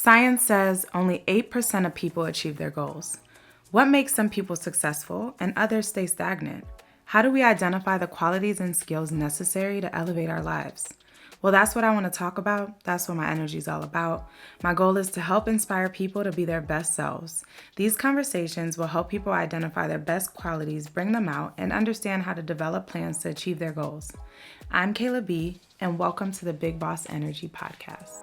Science says only 8% of people achieve their goals. What makes some people successful and others stay stagnant? How do we identify the qualities and skills necessary to elevate our lives? Well, that's what I want to talk about. That's what my energy is all about. My goal is to help inspire people to be their best selves. These conversations will help people identify their best qualities, bring them out, and understand how to develop plans to achieve their goals. I'm Kayla B, and welcome to the Big Boss Energy Podcast.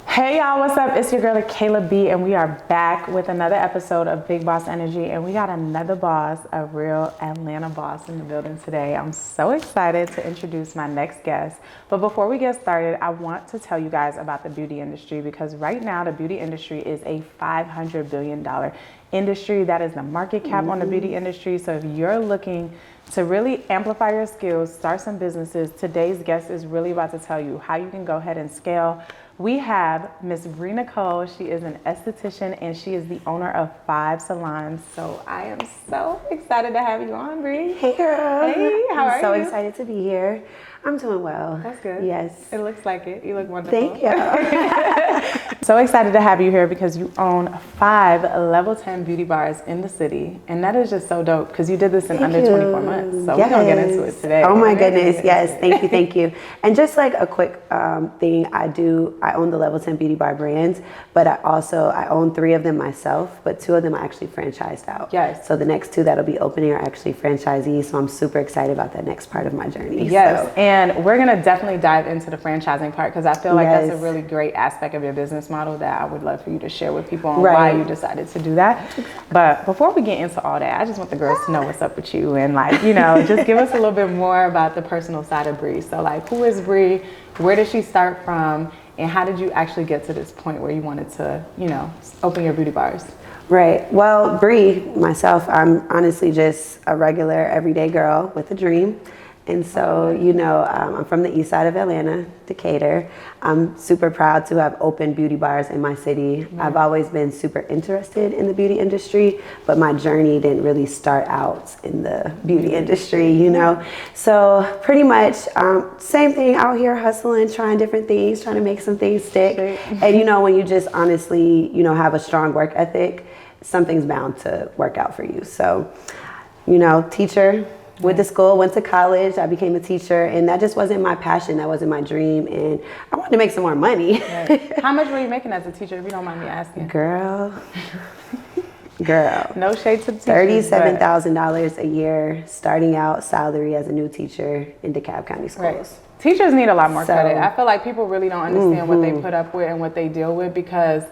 Hey y'all, what's up? It's your girl Kayla B, and we are back with another episode of Big Boss Energy, and we got another boss, a real Atlanta boss in the building today. I'm so excited to introduce my next guest. But before we get started, I want to tell you guys about the beauty industry, because right now the beauty industry is a $500 billion industry. That is the market cap on the beauty industry. So if you're looking to really amplify your skills, start some businesses, today's guest is really about to tell you how you can go ahead and scale. We have Miss bre.nicole. She is an esthetician and she is the owner of 5 salons. So I am so excited to have you on, Bree. Hey girl. Hey, how are you? I'm so excited to be here. I'm doing well. That's good. Yes. It looks like it. You look wonderful. Thank you. So excited to have you here because you own 5 level 10 beauty bars in the city. And that is just so dope because you did this in under 24 months. So we're going to get into it today. Oh my goodness. Yes. Thank you. And just like a quick thing, I own the level 10 beauty bar brands, but I own 3 of them myself, but 2 of them I actually franchised out. Yes. So the next 2 that'll be opening are actually franchisees. So I'm super excited about that next part of my journey. Yes. So. And we're going to definitely dive into the franchising part because I feel like that's a really great aspect of your business model that I would love for you to share with people on why you decided to do that. But before we get into all that, I just want the girls to know what's up with you and just give us a little bit more about the personal side of Bree. So who is Bree? Where did she start from? And how did you actually get to this point where you wanted to, open your beauty bars? Right. Well, Bree, myself, I'm honestly just a regular everyday girl with a dream. And so, I'm from the east side of Atlanta, Decatur. I'm super proud to have opened beauty bars in my city. Mm-hmm. I've always been super interested in the beauty industry, but my journey didn't really start out in the beauty industry, So pretty much same thing out here hustling, trying different things, trying to make some things stick. And, when you just honestly, have a strong work ethic, something's bound to work out for you. So, teacher. Went to school, went to college, I became a teacher, and that just wasn't my passion, that wasn't my dream, and I wanted to make some more money. Right. How much were you making as a teacher, if you don't mind me asking? Girl. No shade to the teachers. $37,000 a year, starting out salary as a new teacher in DeKalb County schools. Right. Teachers need a lot more credit. I feel like people really don't understand what they put up with and what they deal with because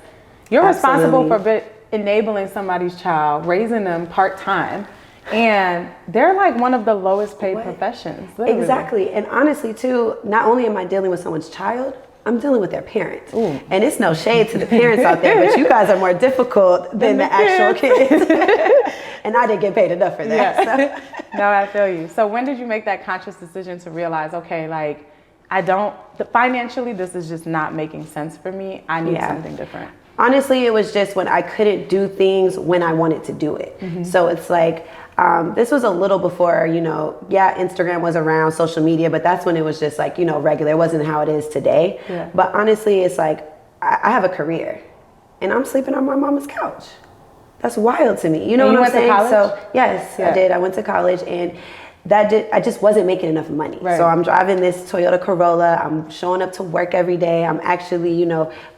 you're responsible for enabling somebody's child, raising them part-time. And they're like one of the lowest paid professions. Literally. Exactly. And honestly, too, not only am I dealing with someone's child, I'm dealing with their parents. Ooh. And it's no shade to the parents out there, but you guys are more difficult than the actual kids. And I didn't get paid enough for that. Yeah. So. No, I feel you. So when did you make that conscious decision to realize, okay, financially, this is just not making sense for me. I need something different. Honestly, it was just when I couldn't do things when I wanted to do it. Mm-hmm. So it's like, this was a little before, Instagram was around, social media, but that's when it was just regular. It wasn't how it is today. Yeah. But honestly, it's like, I have a career and I'm sleeping on my mama's couch. That's wild to me. You know what I'm saying? To college? So yes, I did. I went to college and I just wasn't making enough money. Right. So I'm driving this Toyota Corolla. I'm showing up to work every day. I'm actually,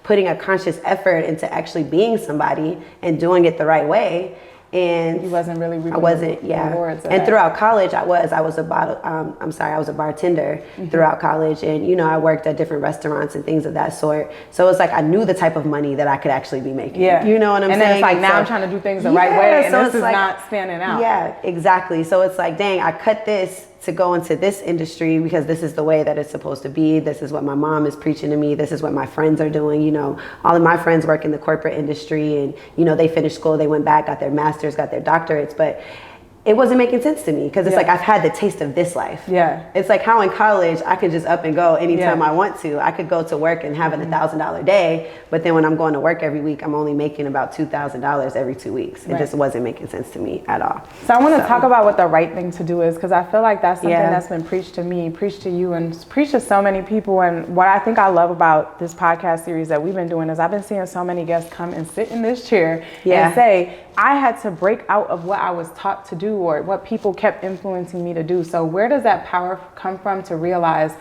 putting a conscious effort into actually being somebody and doing it the right way. And you wasn't really reaping rewards. And throughout college, I was a bartender throughout college, and I worked at different restaurants and things of that sort. So it's like I knew the type of money that I could actually be making. Yeah, you know what I'm saying? And then it's like now I'm trying to do things the right way, and this is not standing out. Yeah, exactly. So it's like, dang, I cut this to go into this industry because this is the way that it's supposed to be. This is what my mom is preaching to me. This is what my friends are doing. All of my friends work in the corporate industry and, they finished school, they went back, got their masters, got their doctorates. But it wasn't making sense to me because it's like I've had the taste of this life. Yeah. It's like how in college I could just up and go anytime I want to. I could go to work and have a $1,000 day, but then when I'm going to work every week, I'm only making about $2,000 every 2 weeks. It just wasn't making sense to me at all. So I want to talk about what the right thing to do is, because I feel like that's something that's been preached to me, preached to you, and preached to so many people. And what I think I love about this podcast series that we've been doing is I've been seeing so many guests come and sit in this chair and say, I had to break out of what I was taught to do or what people kept influencing me to do. So where does that power come from to realize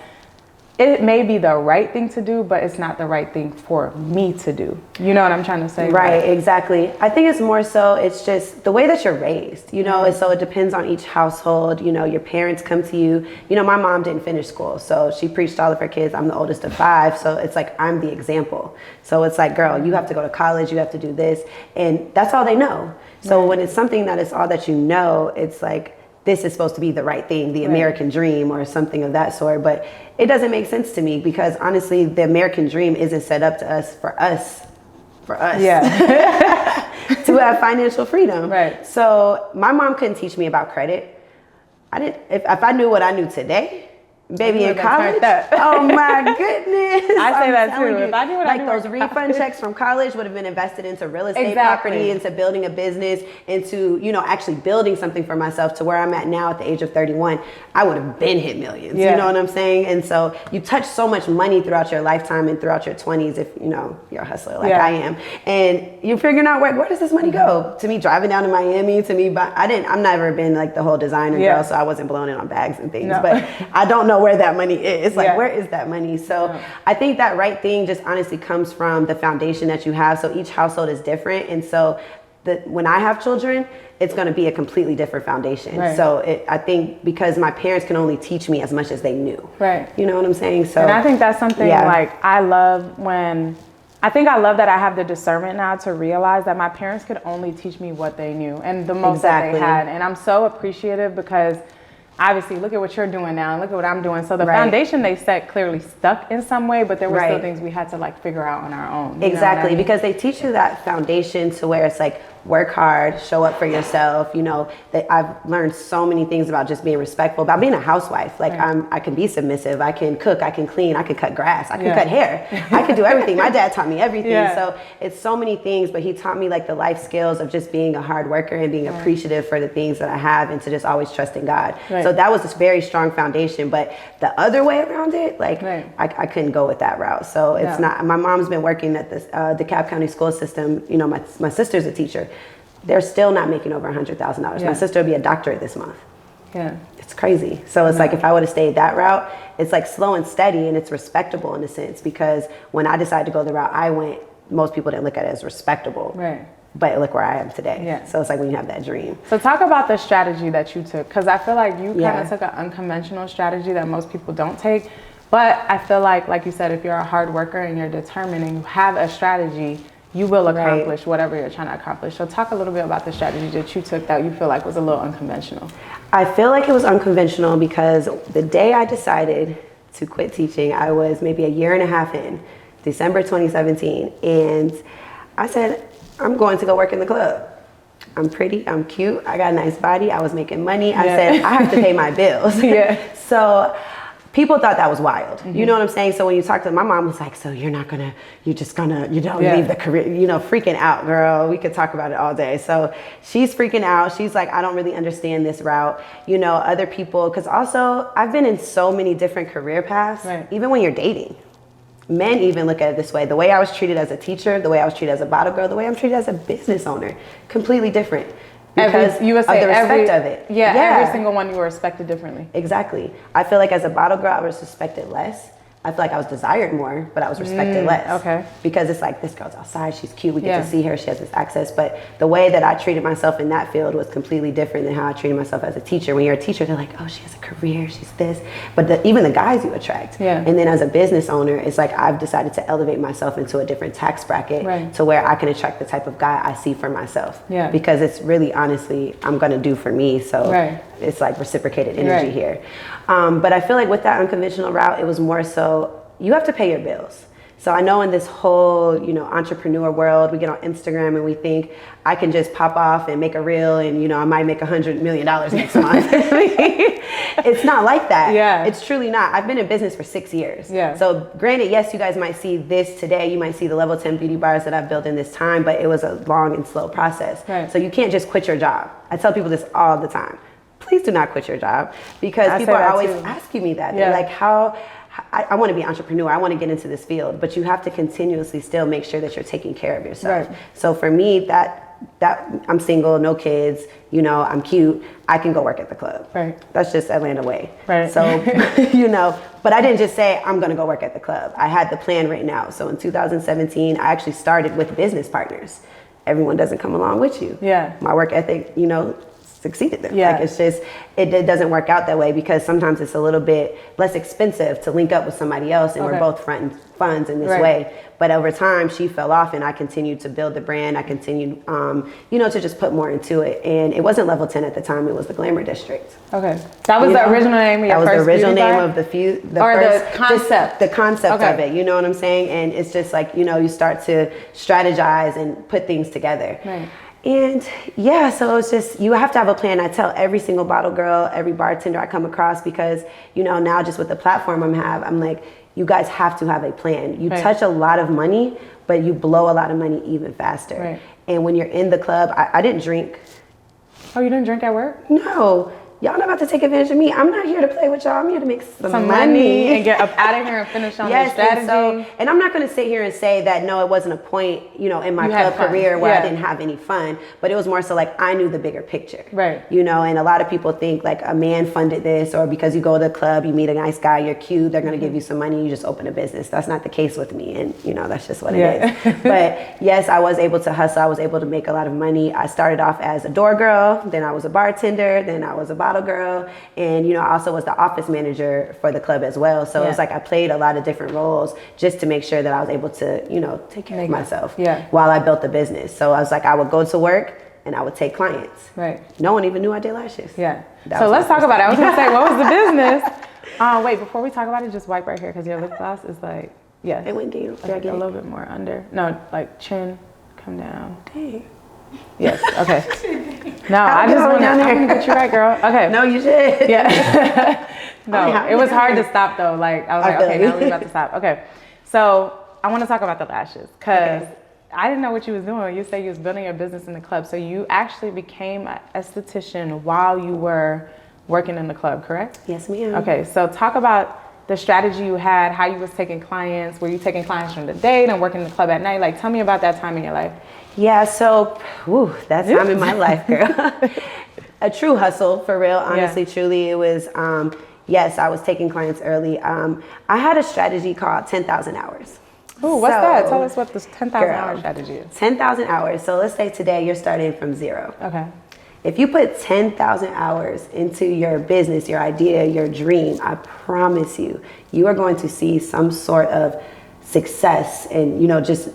it may be the right thing to do, but it's not the right thing for me to do? You know what I'm trying to say? Right, exactly. I think it's more so, it's just the way that you're raised, you know, and so it depends on each household. You know, your parents come to you. You know, my mom didn't finish school, so she preached all of her kids. I'm the oldest of 5, so it's like I'm the example. So it's like, girl, you have to go to college, you have to do this, and that's all they know. So when it's something that is all that you know, it's like, this is supposed to be the right thing, the American dream or something of that sort. But it doesn't make sense to me because honestly, the American dream isn't set up to us for us. To have financial freedom. Right. So my mom couldn't teach me about credit. If I knew what I knew today, baby, in college, oh my goodness. I say that too. If I knew what I knew, those refund checks from college would have been invested into real estate property, into building a business, into, you know, actually building something for myself to where I'm at now at the age of 31. I would have been hit millions. You know what I'm saying? And so you touch so much money throughout your lifetime and throughout your 20s if, you know, you're a hustler like I am. And you're figuring out where does this money go? To me, driving down to Miami, to me, I'm never been like the whole designer girl, so I wasn't blowing it on bags and things. But I don't know where that money is. Like, where is that money? So I think that right thing just honestly comes from the foundation that you have. So each household is different. And so when I have children, it's going to be a completely different foundation. So I think because my parents can only teach me as much as they knew. You know what I'm saying? So, and I think that's something like I love that I have the discernment now to realize that my parents could only teach me what they knew and the most that they had. And I'm so appreciative because obviously, look at what you're doing now and look at what I'm doing. So the foundation they set clearly stuck in some way, but there were still things we had to like figure out on our own. Exactly, because they teach you that foundation to where it's like, work hard, show up for yourself. You know, that I've learned so many things about just being respectful, about being a housewife. Like I can be submissive, I can cook, I can clean, I can cut grass, I can cut hair, I can do everything. My dad taught me everything. So it's so many things, but he taught me like the life skills of just being a hard worker and being appreciative for the things that I have and to just always trust in God. So that was this very strong foundation, but the other way around it, like I couldn't go with that route. So it's not, my mom's been working at this DeKalb County school system. You know, my sister's a teacher. They're still not making over $100,000. My sister will be a doctorate this month. It's crazy. So it's like if I would have stayed that route, it's like slow and steady and it's respectable in a sense, because when I decided to go the route I went, most people didn't look at it as respectable. But look where I am today. So it's like when you have that dream. So talk about the strategy that you took, because I feel like you kind of took an unconventional strategy that most people don't take. But I feel like you said, if you're a hard worker and you're determined and you have a strategy, you will accomplish whatever you're trying to accomplish. So talk a little bit about the strategy that you took that you feel like was a little unconventional. I feel like it was unconventional because the day I decided to quit teaching, I was maybe a year and a half in, December 2017. And I said, I'm going to go work in the club. I'm pretty, I'm cute, I got a nice body, I was making money. I said, I have to pay my bills. So people thought that was wild. You know what I'm saying? So when you talk to my mom was like, so you don't leave the career, you know, freaking out, girl. We could talk about it all day. So she's freaking out. She's like, I don't really understand this route. You know, other people, because also I've been in so many different career paths, even when you're dating. Men even look at it this way. The way I was treated as a teacher, the way I was treated as a bottle girl, the way I'm treated as a business owner, completely different. Because you would say of the respect of it. Every single one you were respected differently. Exactly. I feel like as a bottle girl, I was respected less. I feel like I was desired more, but I was respected less. Because it's like, this girl's outside, she's cute, we get to see her, she has this access. But the way that I treated myself in that field was completely different than how I treated myself as a teacher. When you're a teacher, they're like, oh, she has a career, she's this. But even the guys you attract. And then as a business owner, it's like I've decided to elevate myself into a different tax bracket to where I can attract the type of guy I see for myself. Because it's really, honestly, I'm gonna do for me. So it's like reciprocated energy here. But I feel like with that unconventional route, it was more so, you have to pay your bills. So I know in this whole, entrepreneur world, we get on Instagram and we think I can just pop off and make a reel and, I might make $100 million next month. It's not like that. Yeah. It's truly not. I've been in business for 6 years. Yeah. So granted, yes, you guys might see this today. You might see the level 10 beauty bars that I've built in this time, but it was a long and slow process. Right. So you can't just quit your job. I tell people this all the time. Please do not quit your job, because people are always asking me that. They're like, I want to be an entrepreneur. I want to get into this field, but you have to continuously still make sure that you're taking care of yourself. Right. So for me, that I'm single, no kids, I'm cute. I can go work at the club. Right. That's just Atlanta way. Right. So, but I didn't just say I'm going to go work at the club. I had the plan written out. So in 2017, I actually started with business partners. Everyone doesn't come along with you. Yeah. My work ethic, succeeded them. Yeah. Like it's just, it doesn't work out that way, because sometimes it's a little bit less expensive to link up with somebody else, and we're both fronting funds in this way. But over time, she fell off, and I continued to build the brand. I continued, to just put more into it. And it wasn't level 10 at the time. It was the Glamour District. Okay. That was the original name of your first That was the original name bar? of the concept. The concept of it. You know what I'm saying? And it's just like, you start to strategize and put things together. Right. And so it's just, you have to have a plan. I tell every single bottle girl, every bartender I come across, because, now just with the platform I'm like, you guys have to have a plan. You touch a lot of money, but you blow a lot of money even faster. Right. And when you're in the club, I didn't drink. Oh, you didn't drink at work? No. Y'all not about to take advantage of me. I'm not here to play with y'all. I'm here to make some money and get up out of here and finish on the strategy. And I'm not going to sit here and say that, no, it wasn't a point, in my club career where I didn't have any fun, but it was more so like I knew the bigger picture. Right. And a lot of people think like a man funded this, or because you go to the club, you meet a nice guy, you're cute, they're going to give you some money, you just open a business. That's not the case with me. And, that's just what it is. But yes, I was able to hustle. I was able to make a lot of money. I started off as a door girl, then I was a bartender, then I was a bottle girl, and I also was the office manager for the club as well. So it was like I played a lot of different roles just to make sure that I was able to take care of myself while I built the business. So I was like, I would go to work and I would take clients. Right. No one even knew I did lashes. Yeah. So let's talk about it. I was gonna say, what was the business? Wait, before we talk about it, just wipe right here, because your lip gloss is like, it went down. Like a little bit more under. No, like chin, come down. Dang. Yes. Okay. No, I just want to get you right, girl. Okay. No, you should. Yeah. No, it was hard to stop though. Like I was like, okay, now we're about to stop. Okay. So I want to talk about the lashes, because I didn't know what you was doing. You said you was building your business in the club. So you actually became an esthetician while you were working in the club, correct? Yes, ma'am. Okay. So talk about the strategy you had, how you was taking clients. Were you taking clients from the day and working in the club at night? Like, tell me about that time in your life. Yeah, so that time in my life, girl. A true hustle, for real, honestly, truly. It was, yes, I was taking clients early. I had a strategy called 10,000 hours. Ooh, what's that? Tell us what this 10,000 hour strategy is. 10,000 hours. So let's say today you're starting from zero. Okay. If you put 10,000 hours into your business, your idea, your dream, I promise you, you are going to see some sort of success, and, just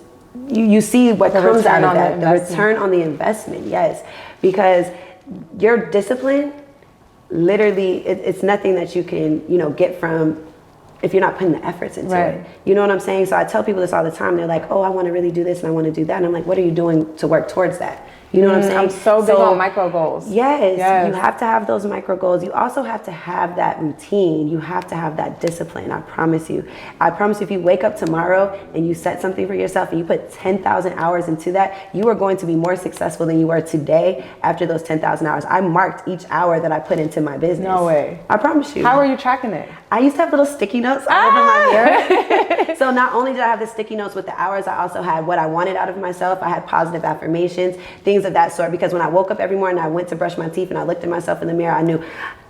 you see what comes out of that, the return on the investment. Yes, because your discipline, literally, it's nothing that you can, get from if you're not putting the efforts into it. You know what I'm saying? So I tell people this all the time. They're like, oh, I want to really do this and I want to do that. And I'm like, what are you doing to work towards that? You know what I'm saying? I'm so big on micro goals. Yes, you have to have those micro goals. You also have to have that routine. You have to have that discipline. I promise you. I promise you, if you wake up tomorrow and you set something for yourself and you put 10,000 hours into that, you are going to be more successful than you were today after those 10,000 hours. I marked each hour that I put into my business. No way. I promise you. How are you tracking it? I used to have little sticky notes all over my mirror. So not only did I have the sticky notes with the hours, I also had what I wanted out of myself. I had positive affirmations, things of that sort, because when I woke up every morning, I went to brush my teeth and I looked at myself in the mirror, I knew,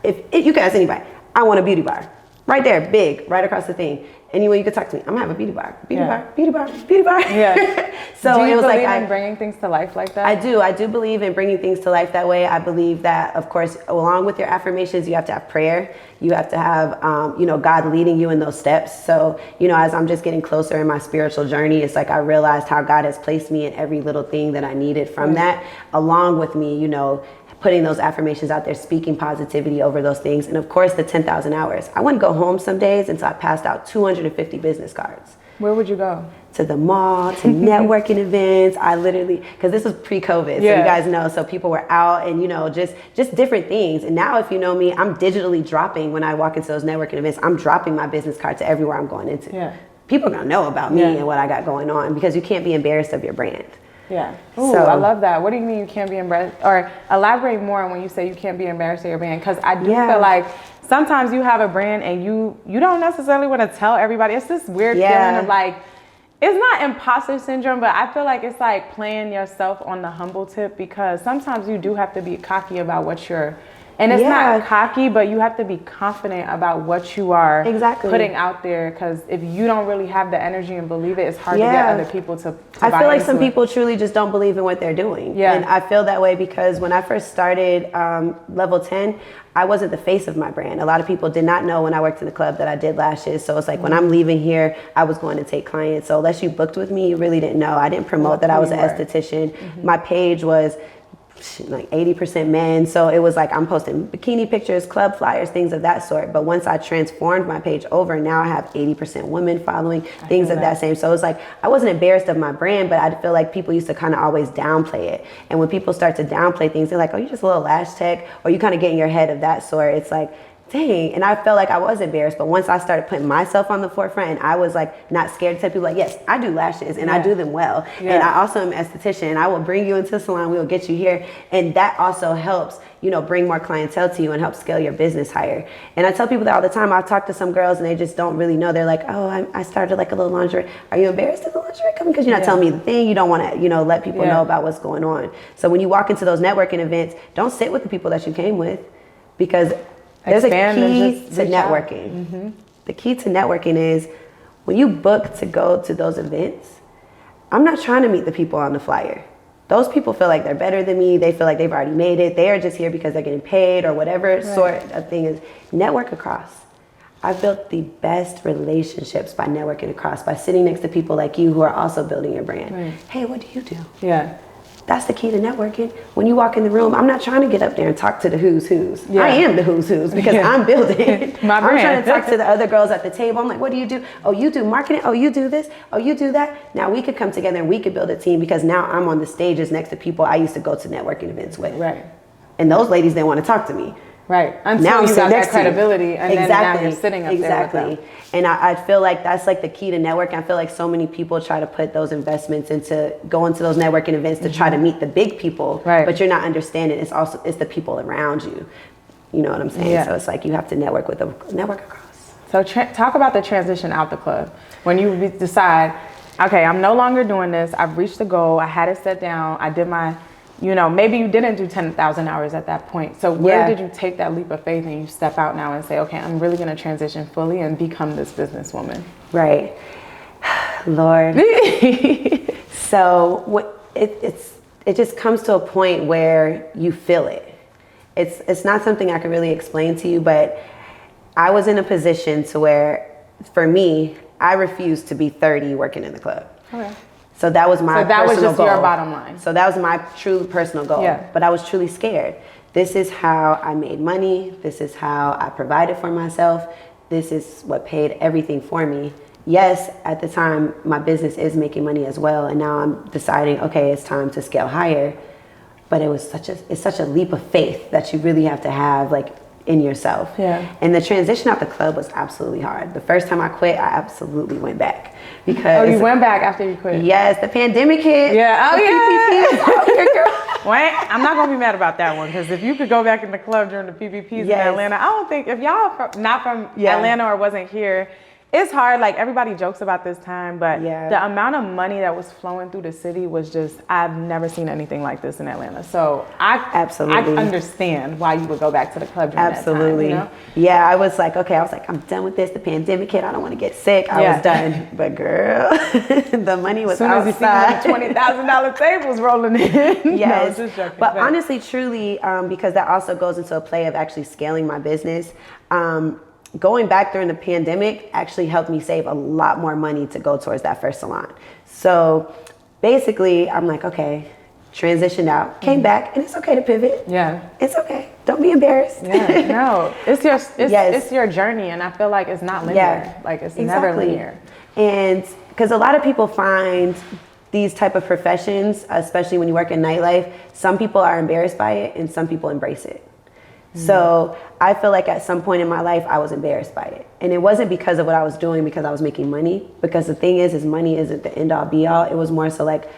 if you could ask anybody, I want a beauty bar. Right there, big, right across the thing. Anyone you could talk to me, I'm gonna have a beauty bar, beauty bar, beauty bar, beauty bar. Yeah. So it was like, in bringing things to life like that? I do believe in bringing things to life that way. I believe that, of course, along with your affirmations, you have to have prayer. You have to have, God leading you in those steps. So, as I'm just getting closer in my spiritual journey, it's like I realized how God has placed me in every little thing that I needed from that, along with me, putting those affirmations out there, speaking positivity over those things. And of course, the 10,000 hours. I wouldn't go home some days until I passed out 250 business cards. Where would you go? To the mall, to networking events. I literally, because this was pre-COVID, so you guys know, so people were out and, you know, just different things. And now if you know me, I'm digitally dropping, when I walk into those networking events, I'm dropping my business card to everywhere I'm going into. Yeah. People are gonna know about me and what I got going on, because you can't be embarrassed of your brand. Yeah. Ooh, so, I love that. What do you mean you can't be embarrassed? Or elaborate more on when you say you can't be embarrassed of your brand, because I do feel like sometimes you have a brand and you don't necessarily want to tell everybody. It's this weird feeling of like, it's not imposter syndrome, but I feel like it's like playing yourself on the humble tip, because sometimes you do have to be cocky about what you're, and it's not cocky, but you have to be confident about what you are putting out there, because if you don't really have the energy and believe it, it's hard to get other people to I feel like some people truly just don't believe in what they're doing. And I feel that way because when I first started Level 10, I wasn't the face of my brand. A lot of people did not know when I worked in the club that I did lashes. So it's like when I'm leaving here, I was going to take clients. So unless you booked with me, you really didn't know. I didn't promote that I was an esthetician. My page was like 80% men. So it was like I'm posting bikini pictures, club flyers, things of that sort. But once I transformed my page over, now I have 80% women following, things of that same. So it's like I wasn't embarrassed of my brand, but I feel like people used to kind of always downplay it. And when people start to downplay things, they're like, oh, you're just a little lash tech, or you kind of get in your head of that sort. It's like, dang. And I felt like I was embarrassed, but once I started putting myself on the forefront and I was like not scared to tell people like, yes, I do lashes and I do them well. And I also am an esthetician, and I will bring you into the salon, we will get you here. And that also helps, you know, bring more clientele to you and help scale your business higher. And I tell people that all the time. I talk to some girls and they just don't really know. They're like, oh, I started like a little lingerie. Are you embarrassed of the lingerie company? Because you're not telling me the thing. You don't want to, you know, let people know about what's going on. So when you walk into those networking events, don't sit with the people that you came with, because there's a key to networking. The key to networking is when you book to go to those events, I'm not trying to meet the people on the flyer. Those people feel like they're better than me. They feel like they've already made it. They are just here because they're getting paid or whatever sort of thing is. Network across. I've built the best relationships by networking across, by sitting next to people like you who are also building your brand. Hey, what do you do? That's the key to networking. When you walk in the room, I'm not trying to get up there and talk to the who's who's. I am the who's who's because I'm building. I'm trying to talk to the other girls at the table. I'm like, what do you do? Oh, you do marketing. Oh, you do this. Oh, you do that. Now we could come together and we could build a team, because now I'm on the stages next to people I used to go to networking events with. And those ladies didn't want to talk to me. Until now you got that credibility, and then now you're sitting up there with them. And I feel like that's like the key to networking. I feel like so many people try to put those investments into going to those networking events to try to meet the big people, but you're not understanding it's the people around you. You know what I'm saying? So it's like you have to network across. So talk about the transition out the club. When you decide, okay, I'm no longer doing this. I've reached the goal. I had it set down. I did my, you know, maybe you didn't do 10,000 hours at that point. So where did you take that leap of faith and you step out now and say, okay, I'm really going to transition fully and become this businesswoman? Lord. So it just comes to a point where you feel it. It's not something I can really explain to you, but I was in a position to where, for me, I refused to be 30 working in the club. So that was my personal goal. So that was just your bottom line. So that was my true personal goal. But I was truly scared. This is how I made money. This is how I provided for myself. This is what paid everything for me. Yes, at the time, my business is making money as well. And now I'm deciding, okay, it's time to scale higher. But it's such a leap of faith that you really have to have, like, in yourself. And the transition out the club was absolutely hard. The first time I quit, I absolutely went back. Because you went back after you quit? Yes, the pandemic hit. Wait, I'm not gonna be mad about that one, because if you could go back in the club during the PPPs in Atlanta, I don't think, if y'all not from Atlanta or wasn't here, it's hard. Like, everybody jokes about this time, but the amount of money that was flowing through the city was just, I've never seen anything like this in Atlanta. So I understand why you would go back to the club during that time, you know? I was like, I'm done with this. The pandemic hit. I don't want to get sick. I was done. But girl, the money was outside. As soon as you see the $20,000 tables rolling in. Yes. No, just joking, but honestly, truly, because that also goes into a play of actually scaling my business. Going back during the pandemic actually helped me save a lot more money to go towards that first salon. So basically, I'm like, okay, transitioned out, came back, and it's okay to pivot. It's okay. Don't be embarrassed. No, it's your journey, and I feel like it's not linear. Like, it's never linear. And because a lot of people find these type of professions, especially when you work in nightlife, some people are embarrassed by it and some people embrace it. So I feel like at some point in my life, I was embarrassed by it. And it wasn't because of what I was doing, because I was making money. Because the thing is money isn't the end all be all. It was more so like,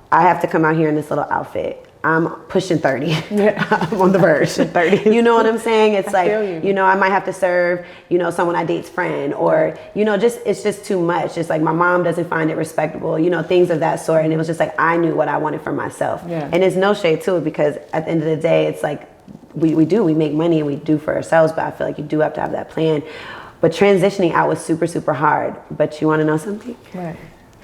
I have to come out here in this little outfit. I'm pushing 30. Yeah. I'm on the verge. 30. You know what I'm saying? It's like, you know, I might have to serve, you know, someone I date's friend, or, you know, just, it's just too much. It's like my mom doesn't find it respectable, you know, things of that sort. And it was just like, I knew what I wanted for myself. Yeah. And there's no shade to it, because at the end of the day, it's like, we make money and we do for ourselves, but I feel like you do have to have that plan. But transitioning out was super, super hard. But you want to know something? Right.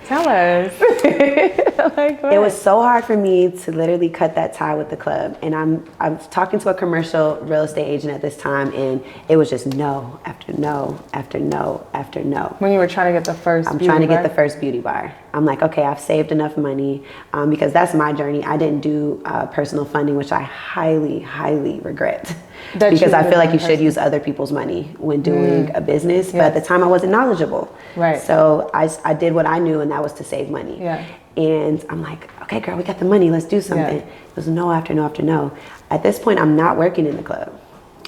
Tell us. It was so hard for me to literally cut that tie with the club. And I'm talking to a commercial real estate agent at this time, and it was just no after no after no after no. When you were trying to get the first I'm trying to get the first beauty bar. I'm like, okay, I've saved enough money, because that's my journey. I didn't do personal funding, which I highly, highly regret. Because I feel like you should use other people's money when doing a business. But at the time I wasn't knowledgeable. Right. So I did what I knew, and that was to save money. Yeah. And I'm like, okay, girl, we got the money. Let's do something. It was no after no after no. At this point, I'm not working in the club,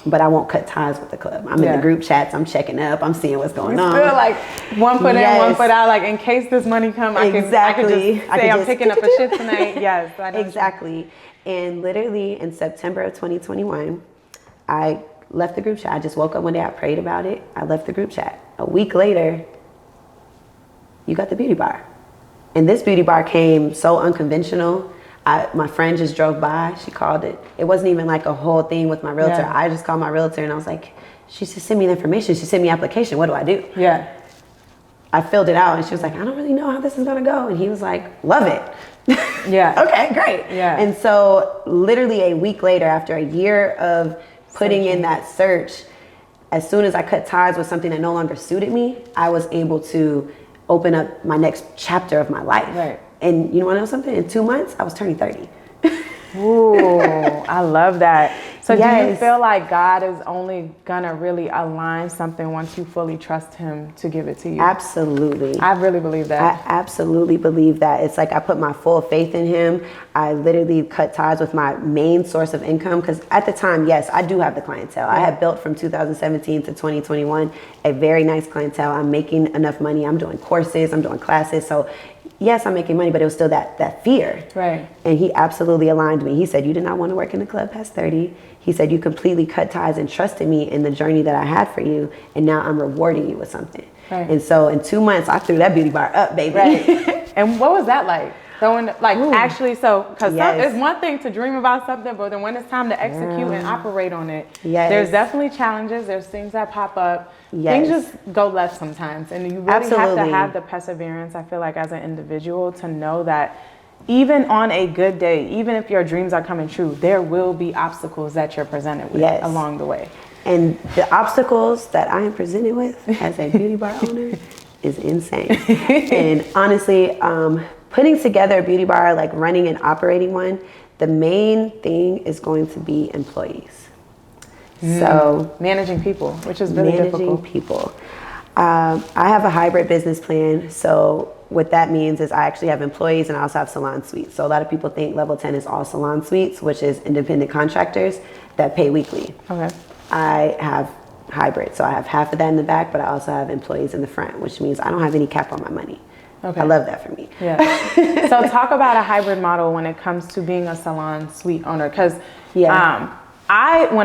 but I won't cut ties with the club. I'm in the group chats. I'm checking up. I'm seeing what's going on. Feel like one foot in, one foot out. Like, in case this money comes, I can just say I'm picking up a shift tonight. Yes. Exactly. And literally in September of 2021, I left the group chat. I just woke up one day, I prayed about it. I left the group chat. A week later, you got the beauty bar. And this beauty bar came so unconventional. My friend just drove by, she called it. It wasn't even like a whole thing with my realtor. I just called my realtor and I was like, she just sent me the information. She sent me application. What do I do? Yeah. I filled it out and she was like, I don't really know how this is gonna go. And he was like, love it. Yeah. Okay, great. Yeah. And so literally a week later, after a year of putting in that search, as soon as I cut ties with something that no longer suited me, I was able to open up my next chapter of my life. Right. And you want to know something? In 2 months, I was turning 30. Ooh, I love that. So do you feel like God is only gonna really align something once you fully trust him to give it to you? Absolutely. I really believe that. I absolutely believe that. It's like I put my full faith in him. I literally cut ties with my main source of income, because at the time, yes, I do have the clientele. I had built from 2017 to 2021 a very nice clientele. I'm making enough money. I'm doing courses, I'm doing classes. So yes, I'm making money, but it was still that fear. Right. And he absolutely aligned me. He said, you did not want to work in the club past 30. He said, you completely cut ties and trusted me in the journey that I had for you. And now I'm rewarding you with something. Right. And so in 2 months, I threw that beauty bar up, baby. Right. And what was that like? Actually, because it's one thing to dream about something, but then when it's time to execute and operate on it, there's definitely challenges. There's things that pop up. Things just go left sometimes. And you really have to have the perseverance, I feel like, as an individual, to know that even on a good day, even if your dreams are coming true, there will be obstacles that you're presented with along the way. And the obstacles that I am presented with as a beauty bar owner is insane. And honestly, putting together a beauty bar, like running and operating one, the main thing is going to be employees. So managing people, which is really difficult. Managing people. I have a hybrid business plan. So what that means is I actually have employees and I also have salon suites. So a lot of people think level 10 is all salon suites, which is independent contractors that pay weekly. Okay. I have hybrid. So I have half of that in the back, but I also have employees in the front, which means I don't have any cap on my money. Okay. I love that for me. Yeah. So talk about a hybrid model when it comes to being a salon suite owner. Because when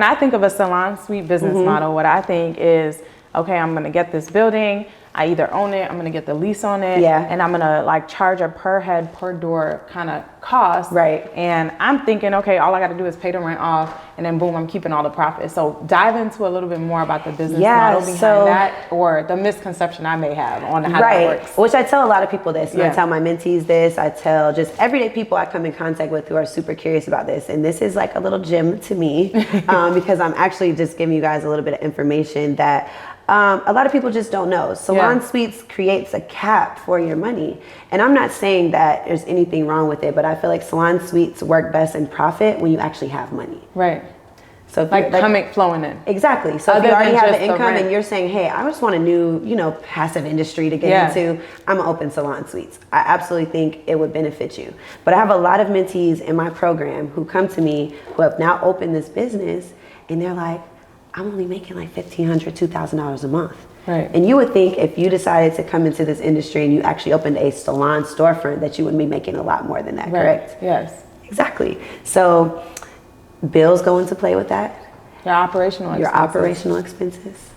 I think of a salon suite business model, what I think is, okay, I'm going to get this building. I either own it, I'm going to get the lease on it, and I'm going to like charge a per head, per door kind of cost. Right. And I'm thinking, okay, all I got to do is pay the rent off, and then boom, I'm keeping all the profit. So dive into a little bit more about the business model behind that, or the misconception I may have on how that works. Which I tell a lot of people this, and I tell my mentees this, I tell just everyday people I come in contact with who are super curious about this. And this is like a little gem to me, because I'm actually just giving you guys a little bit of information that a lot of people just don't know. Salon suites creates a cap for your money. And I'm not saying that there's anything wrong with it, but I feel like salon suites work best in profit when you actually have money. Right. So if like coming flowing in. Exactly. So if Other you already than have just the the income rent. and you're saying, hey, I just want a new, passive industry to get into, I'm an open salon suites. I absolutely think it would benefit you. But I have a lot of mentees in my program who come to me who have now opened this business, and they're like, I'm only making like $1,500, $2,000 a month. Right. And you would think if you decided to come into this industry and you actually opened a salon storefront that you would be making a lot more than that, correct? Yes. Exactly. So bills go into play with that. Your operational expenses.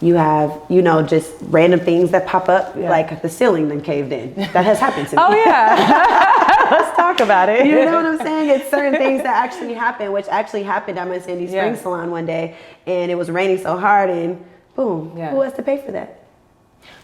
You have, just random things that pop up, like the ceiling then caved in. That has happened to me. Oh yeah. Let's talk about it. You know what I'm saying? It's certain things that actually happen, which actually happened at my Sandy Springs salon one day, and it was raining so hard, and boom, who has to pay for that?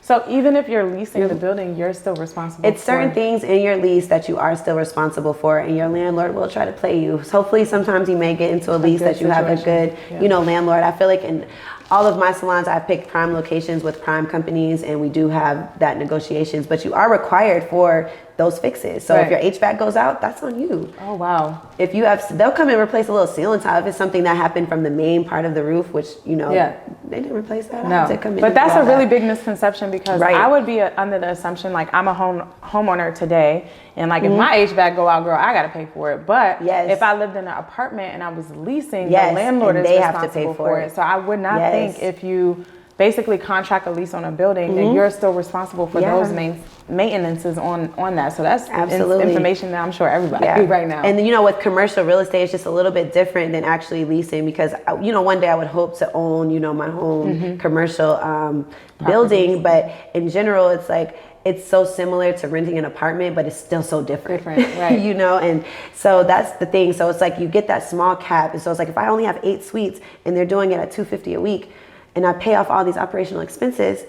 So even if you're leasing the building, you're still responsible for it. It's certain things in your lease that you are still responsible for, and your landlord will try to play you. So hopefully sometimes you may get into a lease that you have a good, landlord. I feel like in all of my salons, I've picked prime locations with prime companies, and we do have that negotiations, but you are required for those fixes. So if your HVAC goes out, that's on you. Oh, wow. If you have, they'll come and replace a little ceiling tile if it's something that happened from the main part of the roof, which, they didn't replace that. No, but that's a really big misconception, because I would be under the assumption, like, I'm a homeowner today, and like if my HVAC go out, girl, I got to pay for it. But if I lived in an apartment and I was leasing, the landlord is responsible for it. So I would not think if you basically contract a lease on a building, then you're still responsible for those maintenances on that. So that's information that I'm sure everybody right now. And with commercial real estate, it's just a little bit different than actually leasing, because one day I would hope to own my home commercial building, but in general it's like it's so similar to renting an apartment, but it's still so different. Right. And so that's the thing. So it's like you get that small cap, and so it's like if I only have 8 suites and they're doing it at $250 a week, and I pay off all these operational expenses,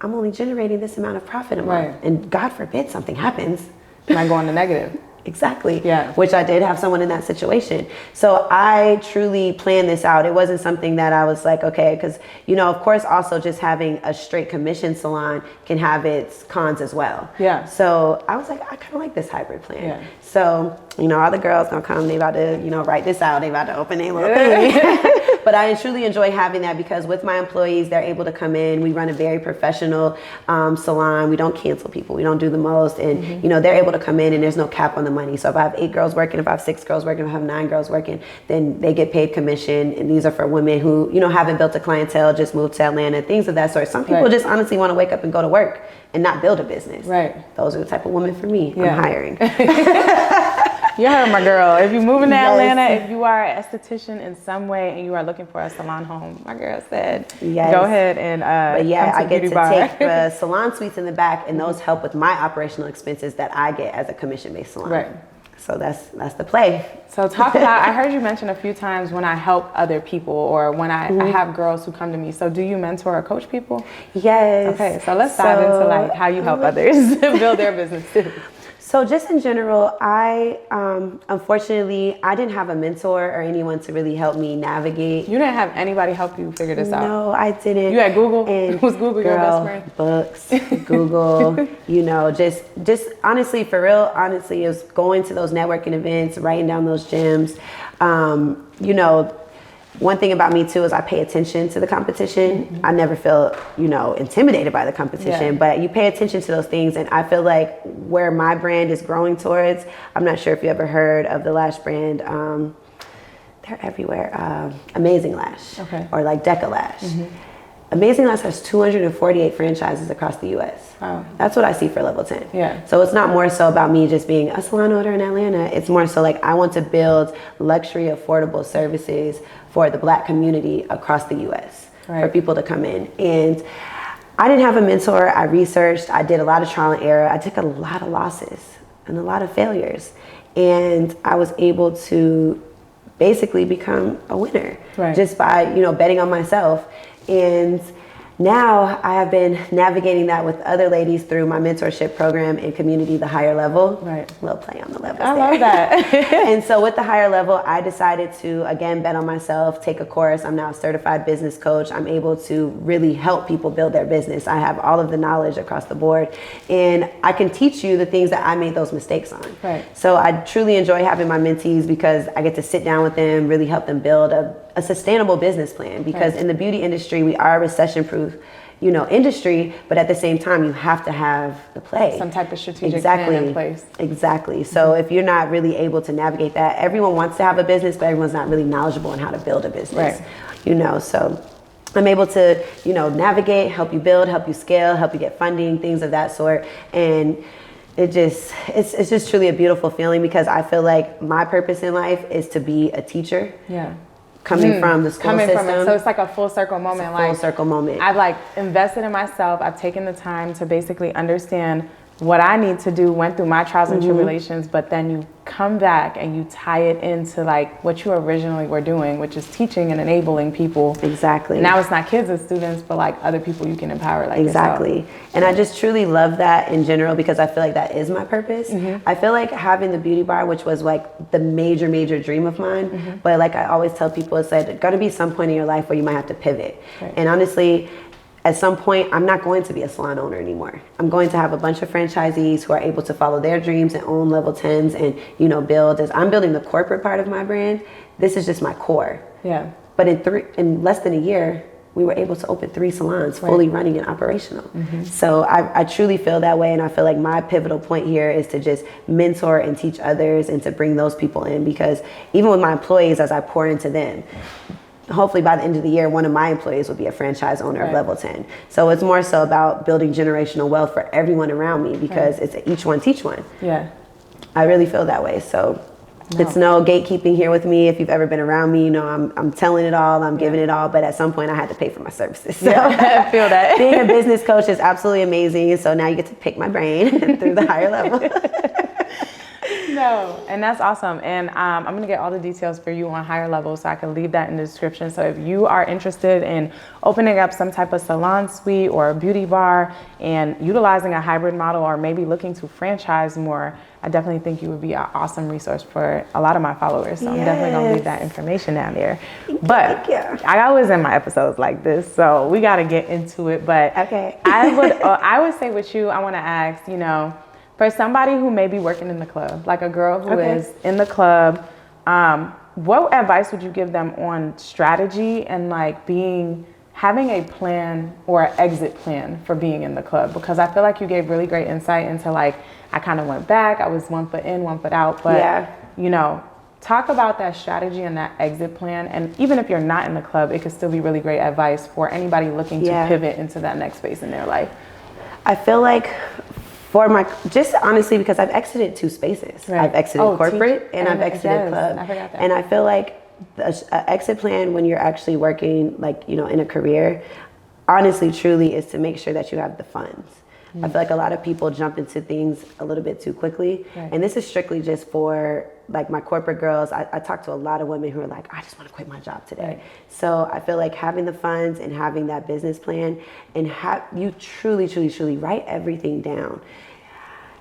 I'm only generating this amount of profit a month. And God forbid something happens. Might go on the negative. Exactly. Yeah. Which I did have someone in that situation. So I truly planned this out. It wasn't something that I was like, okay, because, of course, also just having a straight commission salon can have its cons as well. Yeah. So I was like, I kind of like this hybrid plan. Yeah. So, all the girls gonna come, they about to, write this out. They about to open their little thing. But I truly enjoy having that, because with my employees, they're able to come in. We run a very professional salon. We don't cancel people. We don't do the most. And, they're able to come in, and there's no cap on the money. So if I have 8 girls working, if I have 6 girls working, if I have 9 girls working, then they get paid commission. And these are for women who, haven't built a clientele, just moved to Atlanta, things of that sort. Some people just honestly want to wake up and go to work and not build a business. Right. Those are the type of women for me. I'm hiring. You heard my girl. If you're moving to Atlanta, if you are an esthetician in some way and you are looking for a salon home, my girl said, go ahead and I get to take the salon suites in the back, and those help with my operational expenses that I get as a commission-based salon. Right. So that's the play. So talk about, I heard you mention a few times when I help other people, or when I have girls who come to me. So do you mentor or coach people? Yes. Okay, so let's dive into like how you help others build their business too. So just in general, I unfortunately, I didn't have a mentor or anyone to really help me navigate. You didn't have anybody help you figure this out? No, I didn't. You had Google? And was Google your best friend? Books, Google, just honestly, for real, honestly, it was going to those networking events, writing down those gems. One thing about me too is I pay attention to the competition. I never feel, intimidated by the competition, but you pay attention to those things. And I feel like where my brand is growing towards, I'm not sure if you ever heard of the lash brand. They're everywhere. Amazing Lash, or like Deca Lash. Amazing Lash has 248 franchises across the U.S. Wow. That's what I see for Level 10. Yeah. So it's not more so about me just being a salon owner in Atlanta. It's more so like I want to build luxury, affordable services for the Black community across the U.S. for people to come in. And I didn't have a mentor. I researched. I did a lot of trial and error. I took a lot of losses and a lot of failures. And I was able to basically become a winner just by, betting on myself. And now I have been navigating that with other ladies through my mentorship program and community, the higher level. Right. A little play on the levels. I love that. And so with the higher level, I decided to, again, bet on myself, take a course. I'm now a certified business coach. I'm able to really help people build their business. I have all of the knowledge across the board. And I can teach you the things that I made those mistakes on. Right. So I truly enjoy having my mentees, because I get to sit down with them, really help them build a a sustainable business plan, because in the beauty industry, we are a recession-proof, industry, but at the same time, you have to have the play. Some type of strategic plan in place. Exactly. So if you're not really able to navigate that, everyone wants to have a business, but everyone's not really knowledgeable on how to build a business. Right. So I'm able to, navigate, help you build, help you scale, help you get funding, things of that sort. And it's just truly a beautiful feeling, because I feel like my purpose in life is to be a teacher. Yeah. Coming from the school system. From it. So it's like a full circle moment. Full circle moment. I've invested in myself. I've taken the time to basically understand what I need to do, went through my trials and tribulations, but then you come back and you tie it into what you originally were doing, which is teaching and enabling people. Exactly. Now it's not kids and students, but other people you can empower exactly. yourself. And I just truly love that in general, because I feel like that is my purpose. I feel like having the beauty bar, which was the major dream of mine, but I always tell people, it's going to be some point in your life where you might have to pivot. Right. And honestly, at some point, I'm not going to be a salon owner anymore. I'm going to have a bunch of franchisees who are able to follow their dreams and own level 10s and, build. As I'm building the corporate part of my brand, this is just my core. Yeah. But in less than a year, we were able to open 3 salons, fully running and operational. So I truly feel that way. And I feel like my pivotal point here is to just mentor and teach others and to bring those people in, because even with my employees, as I pour into them, hopefully by the end of the year, one of my employees will be a franchise owner of level 10. So it's more so about building generational wealth for everyone around me, because it's each one teach one. Yeah. I really feel that way. So it's no gatekeeping here with me. If you've ever been around me, I'm telling it all, I'm giving it all, but at some point I had to pay for my services. So I feel that. Being a business coach is absolutely amazing. And so now you get to pick my brain through the higher level. No, and that's awesome. And I'm going to get all the details for you on higher level, so I can leave that in the description. So if you are interested in opening up some type of salon suite or a beauty bar and utilizing a hybrid model, or maybe looking to franchise more, I definitely think you would be an awesome resource for a lot of my followers. So I'm definitely going to leave that information down there. But I always end my episodes like this, so we got to get into it. But okay. I would say with you, I want to ask, for somebody who may be working in the club, like a girl who is in the club, what advice would you give them on strategy and having a plan or an exit plan for being in the club? Because I feel like you gave really great insight into I kind of went back, I was 1 foot in, 1 foot out, but talk about that strategy and that exit plan. And even if you're not in the club, it could still be really great advice for anybody looking to pivot into that next phase in their life. I feel like just honestly, because I've exited 2 spaces. Right. I've exited corporate and I've exited club. I forgot that. And I feel like the exit plan when you're actually working in a career, honestly, truly is to make sure that you have the funds. I feel like a lot of people jump into things a little bit too quickly. Right. And this is strictly just for my corporate girls. I talk to a lot of women who are I just want to quit my job today. Right. So I feel like having the funds and having that business plan, and you truly write everything down.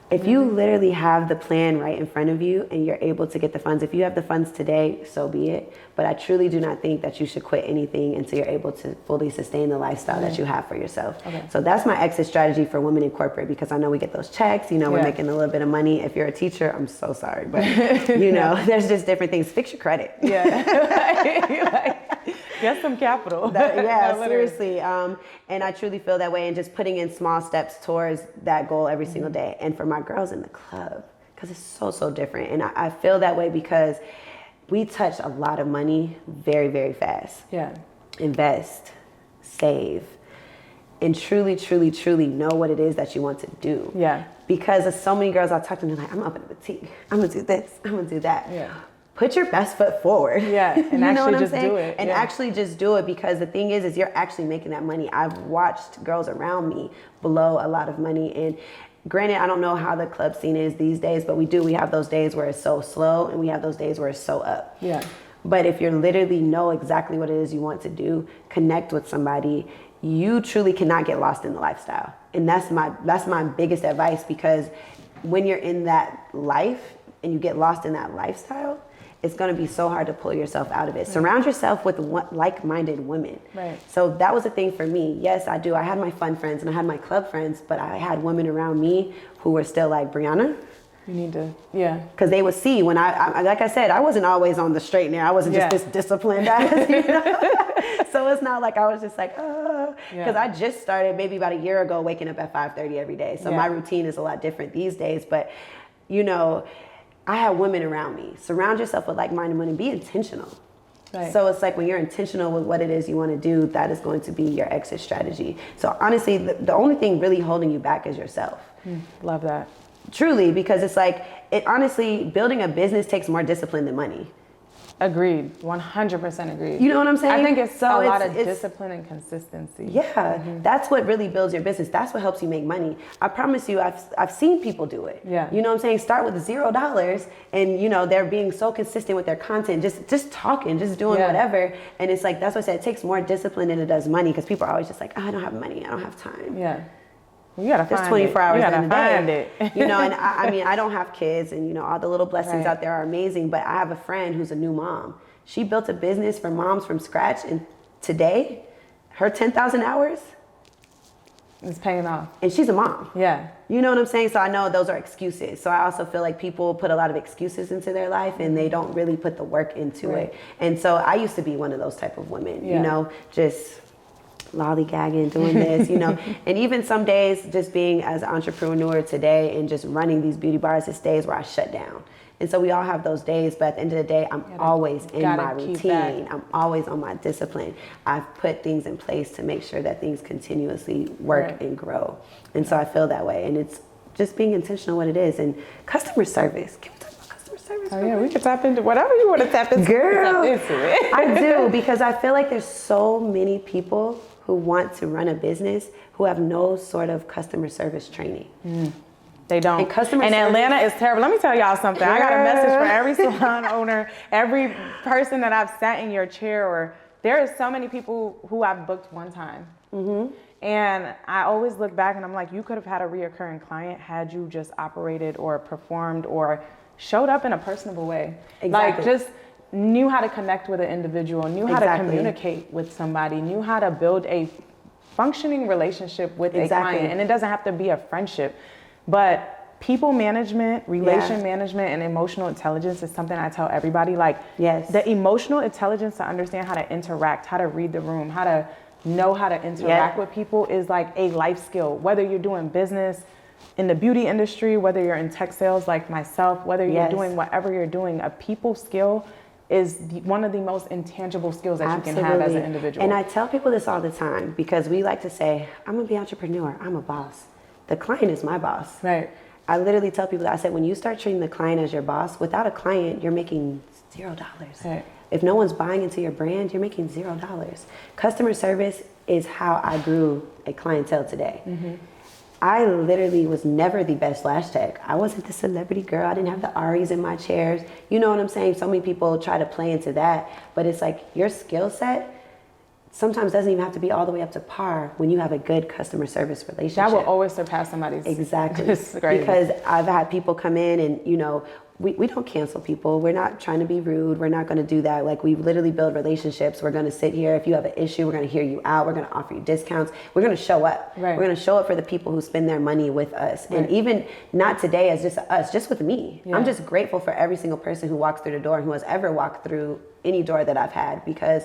If you literally have the plan right in front of you and you're able to get the funds, if you have the funds today, so be it. But I truly do not think that you should quit anything until you're able to fully sustain the lifestyle that you have for yourself. Okay. So that's my exit strategy for women in corporate, because I know we get those checks, we're making a little bit of money. If you're a teacher, I'm so sorry, but there's just different things. Fix your credit. Yeah. Get some capital. Seriously. And I truly feel that way, and just putting in small steps towards that goal every single day. And for my girls in the club, because it's so different. And I feel that way because we touch a lot of money very, very fast. Yeah. Invest, save, and truly know what it is that you want to do. Yeah. Because there's so many girls I talk to, and they're like, I'm up in a boutique. I'm going to do this. I'm going to do that. Yeah. Put your best foot forward. Yeah, and actually just do it. And actually just do it, because the thing is you're actually making that money. I've watched girls around me blow a lot of money. And granted, I don't know how the club scene is these days, but we have those days where it's so slow, and we have those days where it's so up. Yeah. But if you literally know exactly what it is you want to do, connect with somebody, you truly cannot get lost in the lifestyle. And that's my biggest advice, because when you're in that life and you get lost in that lifestyle, it's going to be so hard to pull yourself out of it. Right. Surround yourself with like-minded women. Right. So that was a thing for me. Yes, I do. I had my fun friends and I had my club friends, but I had women around me who were still like, Brianna, You need to, yeah. Because they would see when I, like I said, I wasn't always on the straight and narrow. I wasn't just this disciplined ass, you know? So it's not like I was just like, oh. Because I just started maybe about a year ago waking up at 5:30 every day. So my routine is a lot different these days. But, you know, I have women around me. Surround yourself with like-minded women. Be intentional. Right. So it's like when you're intentional with what it is you want to do, that is going to be your exit strategy. So honestly, the only thing really holding you back is yourself. Love that. Truly, because it's like, honestly, building a business takes more discipline than money. Agreed. 100% agreed. You know what I'm saying? I think it's a lot of discipline and consistency. Yeah, that's what really builds your business. That's what helps you make money. I promise you, I've seen people do it. Yeah. You know what I'm saying? Start with $0 and, you know, they're being so consistent with their content, just talking, just doing whatever. And it's like, that's what I said, it takes more discipline than it does money, because people are always just like, oh, I don't have money, I don't have time. Yeah. You gotta find There's 24 hours in the day. You know, and I mean, I don't have kids, and you know, all the little blessings out there are amazing, but I have a friend who's a new mom. She built a business for moms from scratch, and today, her 10,000 hours is paying off. And she's a mom. Yeah. You know what I'm saying? So I know those are excuses. So I also feel like people put a lot of excuses into their life, and they don't really put the work into it. And so I used to be one of those type of women, you know, just lollygagging, doing this, you know, and even some days just being as an entrepreneur today and just running these beauty bars, it's days where I shut down. And so we all have those days, but at the end of the day, I'm always in my routine. I'm always on my discipline. I've put things in place to make sure that things continuously work and grow. And so I feel that way. And it's just being intentional what it is. And customer service. Can we talk about customer service? Oh yeah, we can tap into whatever you want to tap into. Girl, tap into it. I do, because I feel like there's so many people who want to run a business who have no sort of customer service training. They don't. And Atlanta is terrible. Let me tell y'all something. I got a message for every salon owner, every person that I've sat in your chair, or there are so many people who I've booked one time. And I always look back and I'm like, you could have had a reoccurring client had you just operated or performed or showed up in a personable way. Like just knew how to connect with an individual, knew how to communicate with somebody, knew how to build a functioning relationship with a client. And it doesn't have to be a friendship, but people management, relation management, and emotional intelligence is something I tell everybody. Like the emotional intelligence to understand how to interact, how to read the room, how to know how to interact with people is like a life skill. Whether you're doing business in the beauty industry, whether you're in tech sales like myself, whether you're doing whatever you're doing, a people skill is one of the most intangible skills that you can have as an individual. And I tell people this all the time, because we like to say, I'm gonna be an entrepreneur, I'm a boss. The client is my boss. Right. I literally tell people that. I said, when you start treating the client as your boss, without a client, you're making $0. Right. If no one's buying into your brand, you're making $0. Customer service is how I grew a clientele today. I literally was never the best lash tech. I wasn't the celebrity girl. I didn't have the Aries in my chairs. You know what I'm saying? So many people try to play into that, but it's like your skill set sometimes doesn't even have to be all the way up to par when you have a good customer service relationship. That will always surpass somebody's. Exactly. Because I've had people come in and, you know, we don't cancel people. We're not trying to be rude. We're not going to do that. Like, we literally build relationships. We're going to sit here. If you have an issue, we're going to hear you out. We're going to offer you discounts. We're going to show up. We're going to show up for the people who spend their money with us. And even not today as just us, just with me. I'm just grateful for every single person who walks through the door and who has ever walked through any door that I've had, because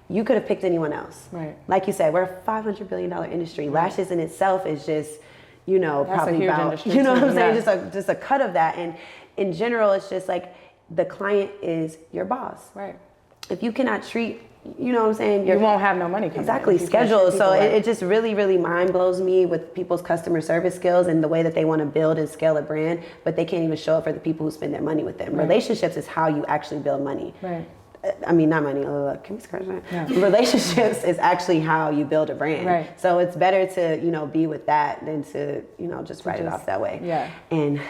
you could have picked anyone else. Like you said, we're a $500 billion industry. Lashes in itself is just, you know, that's probably about, you know what I'm saying? Just a cut of that. And in general, it's just like the client is your boss. If you cannot treat, you know what I'm saying? You won't have no money coming in. Schedule. So it just really, really mind blows me with people's customer service skills and the way that they want to build and scale a brand, but they can't even show up for the people who spend their money with them. Relationships is how you actually build money. I mean, not money. Can we scratch that? No. Relationships is actually how you build a brand. So it's better to, you know, be with that than to, you know, just write it off that way. And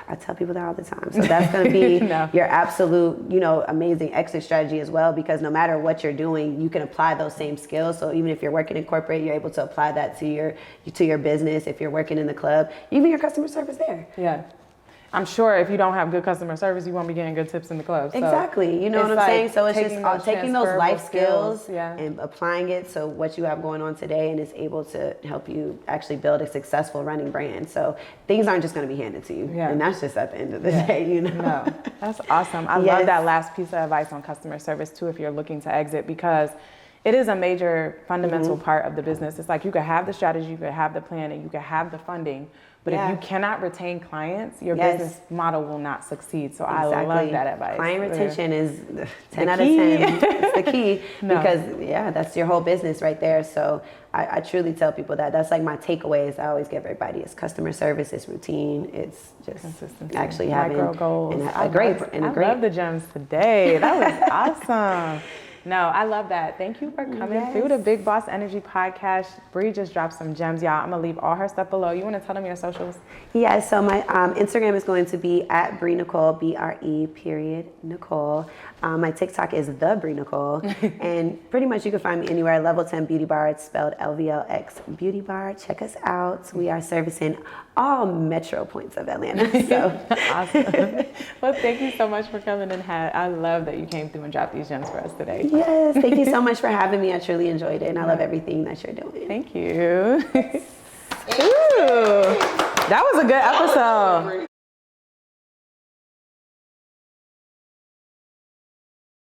I tell people that all the time. So that's going to be your absolute, you know, amazing exit strategy as well, because no matter what you're doing, you can apply those same skills. So even if you're working in corporate, you're able to apply that to your business. If you're working in the club, even your customer service there. I'm sure if you don't have good customer service, you won't be getting good tips in the club. So exactly. You know what I'm like saying? So it's just taking those life skills yeah. and applying it to what you have going on today, and it's able to help you actually build a successful running brand. So things aren't just going to be handed to you. Yeah. And that's just at the end of the day, you know? No, that's awesome. I love that last piece of advice on customer service too, if you're looking to exit, because it is a major fundamental part of the business. It's like you could have the strategy, you could have the plan, and you could have the funding, but if you cannot retain clients, your business model will not succeed. So I love that advice. Client retention is 10 out of 10. It's the key because that's your whole business right there. So I truly tell people that. That's like my takeaways I always give everybody. It's customer service, it's routine, it's just consistency, actually having micro goals. I love the gems today. That was awesome. No, I love that. Thank you for coming through the Big Boss Energy podcast. Bree just dropped some gems, y'all. I'm going to leave all her stuff below. You want to tell them your socials? Yeah, so my Instagram is going to be at bre.nicole, bre.nicole. My TikTok is the bre.nicole. And pretty much you can find me anywhere. Level 10 Beauty Bar. It's spelled LVLX Beauty Bar. Check us out. We are servicing all metro points of Atlanta. So awesome. Well, thank you so much for coming and I love that you came through and dropped these gems for us today. Yes, thank you so much for having me. I truly enjoyed it, and I love everything that you're doing. Thank you. Ooh, that was a good episode.